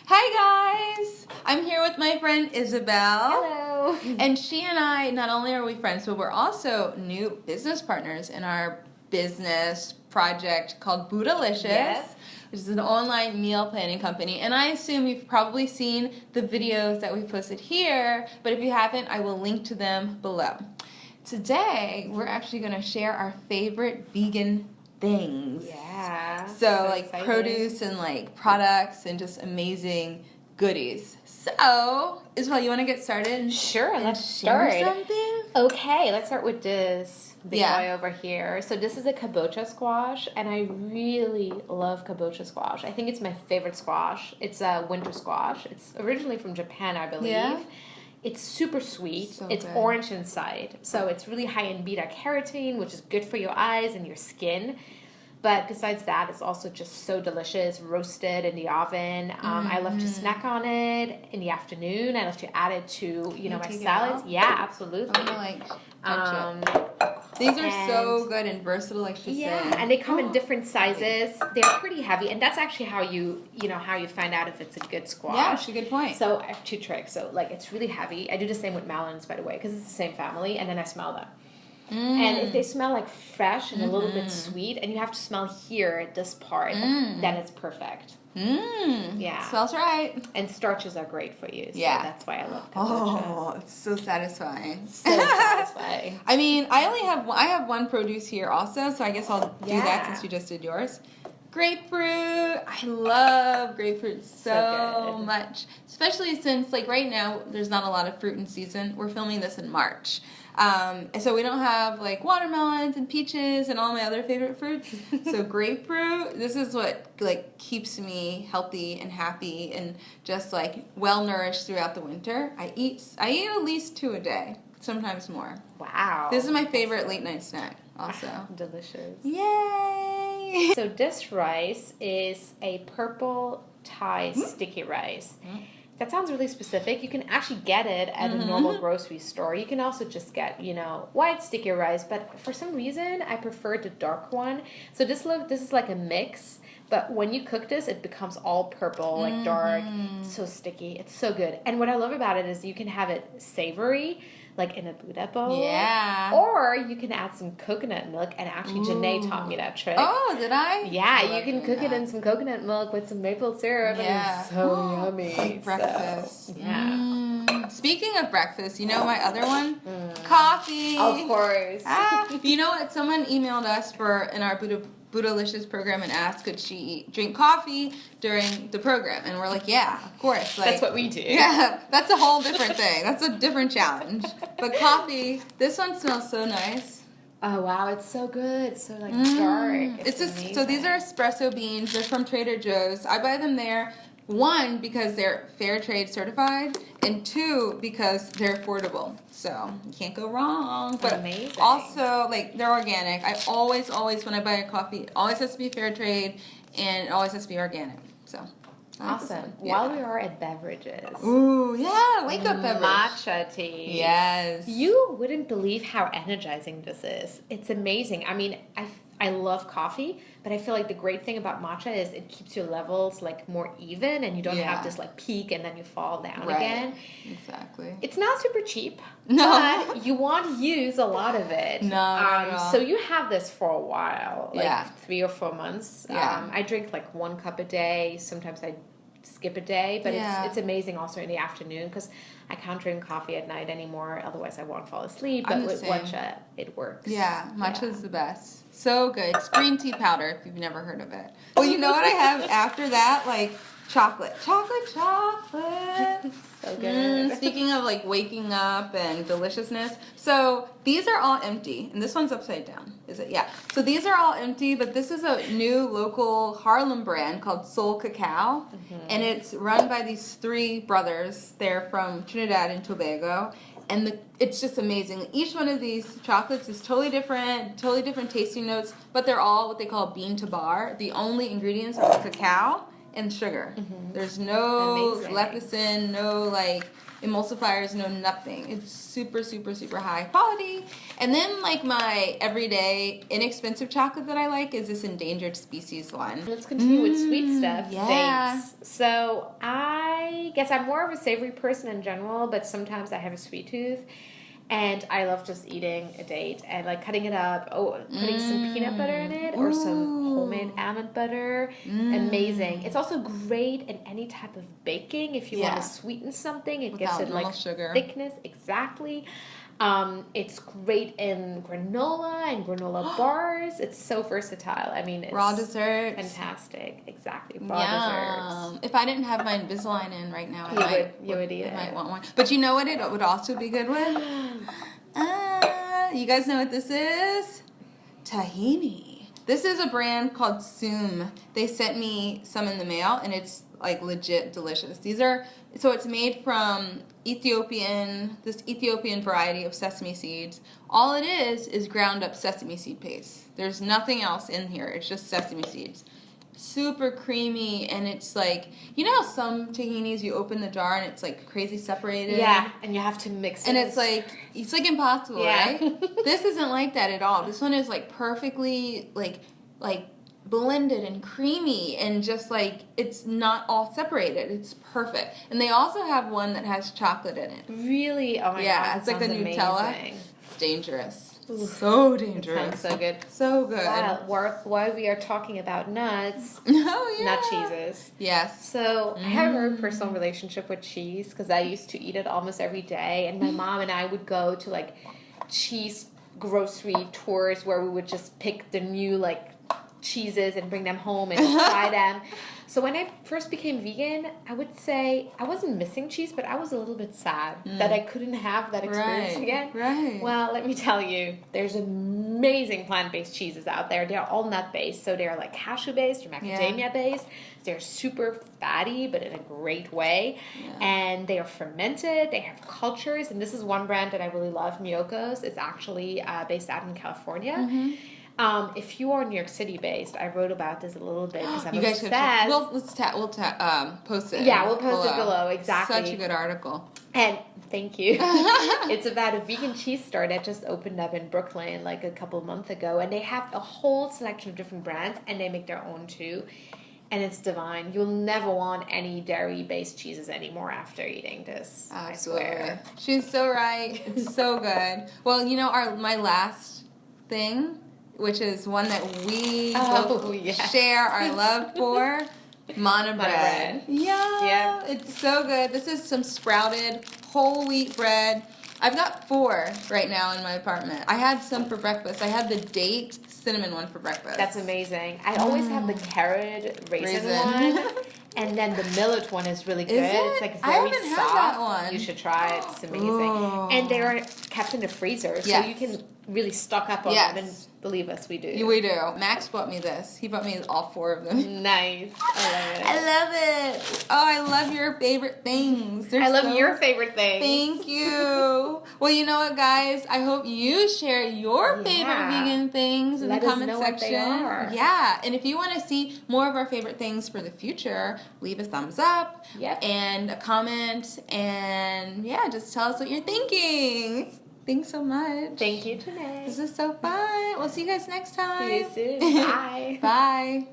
Hi guys! I'm here with my friend Isabelle. Hello! And she and I, not only are we friends, but we're also new business partners in our business project called Boodalicious, Yes. which is an online meal planning company. And I assume you've probably seen the videos that we posted here, but if you haven't, I will link to them below. Today, we're actually going to share our favorite vegan things. Yeah. So like exciting. produce and like products and just amazing goodies. So, Isabelle, you want to get started? Sure, let's share start. something? Okay, let's start with this big Yeah. boy over here. So this is a Kabocha Squash, and I really love Kabocha Squash. I think it's my favorite squash. It's a winter squash. It's originally from Japan, I believe. Yeah. It's super sweet. So it's good. orange inside. So it's really high in beta carotene, which is good for your eyes and your skin. But besides that, it's also just so delicious, roasted in the oven. I love to snack on it in the afternoon. I love to add it to, my take it salads. out? Yeah, absolutely. I'm gonna touch it. These are so good and versatile, like she said. And they come in different sizes. They're pretty heavy, and that's actually how you find out if it's a good squash. Yeah, that's a good point. So I have two tricks. So it's really heavy. I do the same with melons, by the way, because it's the same family, and then I smell them. And if they smell like fresh and a little bit sweet, and you have to smell here at this part, then it's perfect. Yeah. Smells right. And starches are great for you. So Yeah. that's why I love Kabocha. Oh, it's so satisfying. So satisfying. I mean, I have one produce here also, so I guess I'll do that since you just did yours. Grapefruit. I love grapefruit so good. much, especially since right now there's not a lot of fruit in season. We're filming this in March. And so we don't have watermelons and peaches and all my other favorite fruits. So grapefruit, this is what keeps me healthy and happy and just well nourished throughout the winter. I eat at least 2 a day, sometimes more. Wow. This is my favorite late night snack also. Delicious. Yay! So this rice is a purple Thai sticky rice. That sounds really specific. You can actually get it at a normal grocery store. You can also just get, white sticky rice, but for some reason I prefer the dark one. So this is like a mix, but when you cook this, it becomes all purple, dark. It's so sticky. It's so good. And what I love about it is you can have it savory, in a Buddha bowl. Yeah. Or you can add some coconut milk, and actually Janae taught me that trick. Oh, did I? Yeah, you can cook it in some coconut milk with some maple syrup, and it's so yummy. It's like breakfast. So, yeah. Speaking of breakfast, you know my other one? Coffee. Of course. You know what? Someone emailed us in our Boodalicious program and asked could she drink coffee during the program, and we're like, yeah, of course. That's what we do. Yeah, that's a whole different thing. That's a different challenge. But coffee, this one smells so nice. Oh wow, it's so good. It's so dark. So these are espresso beans. They're from Trader Joe's. I buy them there. 1, because they're fair trade certified, and 2, because they're affordable. So you can't go wrong. But amazing. Also, they're organic. I always, when I buy a coffee, it always has to be fair trade, and it always has to be organic. So awesome. Yeah. While we are at beverages. Ooh, yeah, wake up beverage. Matcha tea. Yes. You wouldn't believe how energizing this is. It's amazing. I mean, I love coffee, but I feel like the great thing about matcha is it keeps your levels more even, and you don't have this peak and then you fall down again. Exactly. It's not super cheap. No. But you want to use a lot of it. No, not at all. So you have this for a while, 3 or 4 months. Yeah. I drink 1 cup a day. Sometimes I skip a day, but it's amazing also in the afternoon because I can't drink coffee at night anymore. Otherwise, I won't fall asleep. But with matcha, it works. Yeah, matcha's the best. So good. It's green tea powder if you've never heard of it. Well, you know what I have after that? Chocolate. So good. Speaking of waking up and deliciousness, so these are all empty, and this one's upside down. Is it? Yeah. So these are all empty, but this is a new local Harlem brand called Soul Cacao, and it's run by these 3 brothers. They're from Trinidad and Tobago, and it's just amazing. Each one of these chocolates is totally different tasting notes, but they're all what they call bean to bar. The only ingredients are the cacao and sugar. There's no Amazing. lecithin, no like emulsifiers, no nothing. It's super, super, super high quality. And then like my everyday inexpensive chocolate that I like is this endangered species one. Let's continue with sweet stuff. Yeah. Dates. So I guess I'm more of a savory person in general, but sometimes I have a sweet tooth. And I love just eating a date and like cutting it up, putting some peanut butter in it or some homemade almond butter. Amazing. It's also great in any type of baking if you want to sweeten something. It gives it like sugar. thickness. Exactly. It's great in granola and granola bars. It's so versatile. I mean, it's raw desserts. Fantastic. Exactly. Raw desserts. If I didn't have my Invisalign in right now, you would eat it. I might want one. But you know what it would also be good with? You guys know what this is? Tahini. This is a brand called Soom. They sent me some in the mail, and it's like legit delicious. So it's made from this Ethiopian variety of sesame seeds. All it is ground up sesame seed paste. There's nothing else in here. It's just sesame seeds. Super creamy, and it's like, you know how some tahinis you open the jar and it's like crazy separated? Yeah, and you have to mix it. And it's like impossible, right? This isn't like that at all. This one is like perfectly like blended and creamy, and just like it's not all separated. It's perfect. And they also have one that has chocolate in it. Really? Oh my god. Yeah, it's like a Nutella. Amazing. It's dangerous. So dangerous. It sounds so good. So good. While we are talking about nuts, oh yeah. nut cheeses. Yes. So I have a very personal relationship with cheese because I used to eat it almost every day, and my mom and I would go to like cheese grocery tours where we would just pick the new like cheeses and bring them home and try them. So when I first became vegan, I would say I wasn't missing cheese, but I was a little bit sad that I couldn't have that experience again. Right. Well, let me tell you, there's amazing plant-based cheeses out there. They're all nut-based, so they're like cashew-based or macadamia-based. They're super fatty, but in a great way. Yeah. And they are fermented. They have cultures, and this is one brand that I really love, Miyoko's. It's actually based out in California. If you are New York City based, I wrote about this a little bit because I'm obsessed. We'll post it. Yeah, we'll post it below. Exactly. Such a good article. And thank you. It's about a vegan cheese store that just opened up in Brooklyn like a couple of months ago, and they have a whole selection of different brands, and they make their own too. And it's divine. You'll never want any dairy-based cheeses anymore after eating this. Absolutely. I swear. She's so right. It's so good. Well, you know, my last thing, which is one that we share our love for, Mana bread. Yeah, it's so good. This is some sprouted whole wheat bread. I've got 4 right now in my apartment. I had some for breakfast. I had the date cinnamon one for breakfast. That's amazing. I always have the carrot raisin one. And then the millet one is really good. It's like very soft. Had that one. You should try it. It's amazing. Ooh. And they are kept in the freezer, so you can really stock up on them. And believe us, we do. We do. Max bought me this. He bought me all 4 of them. Nice. I love it. I love it. Oh, I love your favorite things. I love your favorite things. Thank you. Well, you know what, guys? I hope you share your favorite vegan things in the comment section. What they are. Yeah, and if you want to see more of our favorite things for the future, leave a thumbs up and a comment, and just tell us what you're thinking. Thanks so much. Thank you, Janae. This is so fun. We'll see you guys next time. See you soon. Bye. Bye.